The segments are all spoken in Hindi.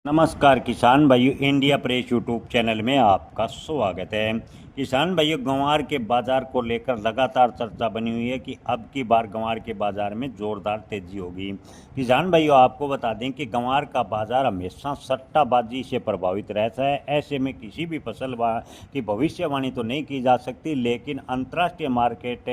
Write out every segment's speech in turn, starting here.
नमस्कार किसान भाइयों, इंडिया प्रेस यूट्यूब चैनल में आपका स्वागत है। किसान भाइयों, ग्वार के बाज़ार को लेकर लगातार चर्चा बनी हुई है कि अब की बार ग्वार के बाज़ार में ज़ोरदार तेज़ी होगी। किसान भाइयों, आपको बता दें कि ग्वार का बाज़ार हमेशा सट्टाबाजी से प्रभावित रहता है। ऐसे में किसी भी फसल की भविष्यवाणी तो नहीं की जा सकती, लेकिन अंतर्राष्ट्रीय मार्केट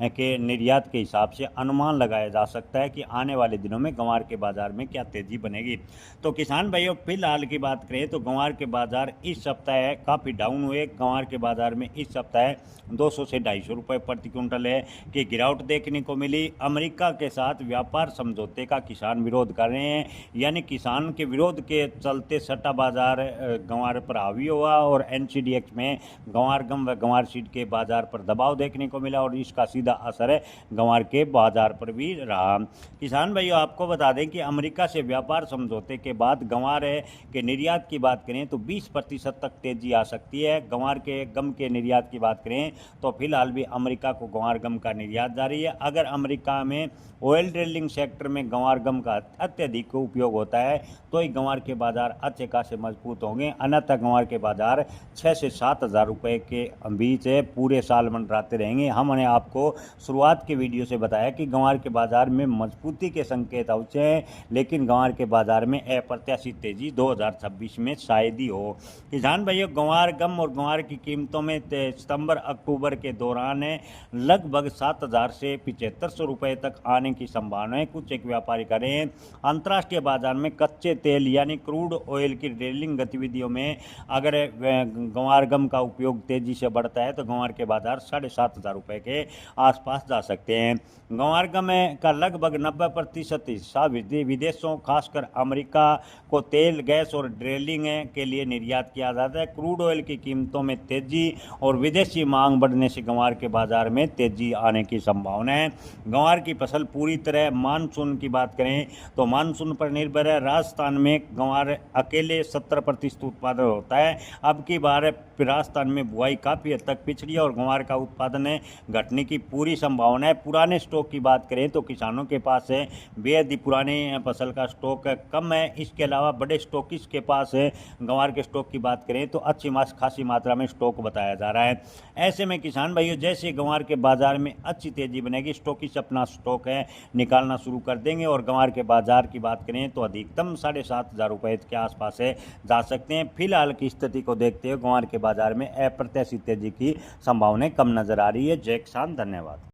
के निर्यात के हिसाब से अनुमान लगाया जा सकता है कि आने वाले दिनों में ग्वार के बाज़ार में क्या तेज़ी बनेगी। तो किसान भाइयों, फिलहाल की बात करें तो ग्वार के बाज़ार इस सप्ताह काफ़ी डाउन हुए। ग्वार के बाज़ार में इस सप्ताह 200 से 250 रुपये प्रति क्विंटल है कि गिरावट देखने को मिली। अमेरिका के साथ व्यापार समझौते का किसान विरोध कर रहे हैं, यानी किसान के विरोध के चलते सट्टा बाजार ग्वार पर हावी हुआ और एनसीडीएक्स में ग्वार गम व ग्वार सीड के बाजार पर दबाव देखने को मिला और इसका सीधा असर ग्वार के बाजार पर भी रहा। किसान भाइयों, आपको बता दें कि अमेरिका से व्यापार समझौते के बाद ग्वार के निर्यात की बात करें तो 20% तक तेजी आ सकती है। ग्वार के गम के निर्यात की बात करें तो फिलहाल भी अमेरिका को ग्वार गम का निर्यात जारी है। अगर अमेरिका में ऑयल ड्रिलिंग सेक्टर में ग्वार गम का अत्यधिक उपयोग होता है तो ही ग्वार के बाजार अच्छे खासे मजबूत होंगे, अन्यथा ग्वार के बाजार 6 से 7 हज़ार रुपये के बीच पूरे साल मंडराते रहेंगे। हमने आपको शुरुआत के वीडियो से बताया कि ग्वार के बाजार में मजबूती के संकेत अवश्य हैं, लेकिन ग्वार के बाजार में अप्रत्याशित तेजी 2026 में शायद ही हो। किसान भाइयों, ग्वार गम और ग्वार की कीमतों में सितंबर अक्टूबर के दौरान लगभग 7,000 से 7,500 रुपये तक आने की संभावना है। कुछ एक व्यापारी कह रहे हैं अंतर्राष्ट्रीय बाजार में कच्चे तेल यानी क्रूड ऑयल की ड्रिलिंग गतिविधियों में अगर ग्वार गम का उपयोग तेजी से बढ़ता है तो ग्वार के बाजार 7,500 रुपये के आसपास जा सकते हैं। ग्वार गम का लगभग 90% हिस्सा विदेशों खासकर अमेरिका को तेल, गैस और ड्रिलिंग के लिए निर्यात किया जाता है। क्रूड ऑयल की कीमतों में तेजी और विदेशी मांग बढ़ने से ग्वार के बाजार में तेजी आने की संभावना है। ग्वार की फसल पूरी तरह मानसून की बात करें तो मानसून पर निर्भर है। राजस्थान में ग्वार अकेले 70% उत्पादन होता है। अब की बार राजस्थान में बुआई काफ़ी हद तक पिछड़ी है और ग्वार का उत्पादन घटने की पूरी संभावना है। पुराने स्टॉक की बात करें तो किसानों के पास बेहद ही पुराने फसल का स्टॉक कम है। इसके अलावा बड़े स्टॉकिस्ट के पास ग्वार के स्टॉक की बात करें तो अच्छी खासी मात्रा में स्टॉक बताया जा रहा है। ऐसे में किसान भाइयों, जैसे ग्वार के बाजार में अच्छी तेजी बनेगी, स्टॉकिस्ट अपना स्टॉक निकालना शुरू कर देंगे और ग्वार के बाजार की बात करें तो अधिकतम 7,500 रुपये के आसपास जा सकते हैं। फिलहाल की स्थिति को देखते हुए ग्वार के बाजार में अप्रत्याशित तेजी की संभावनाएं कम नजर आ रही है। जय किसान, धन्यवाद।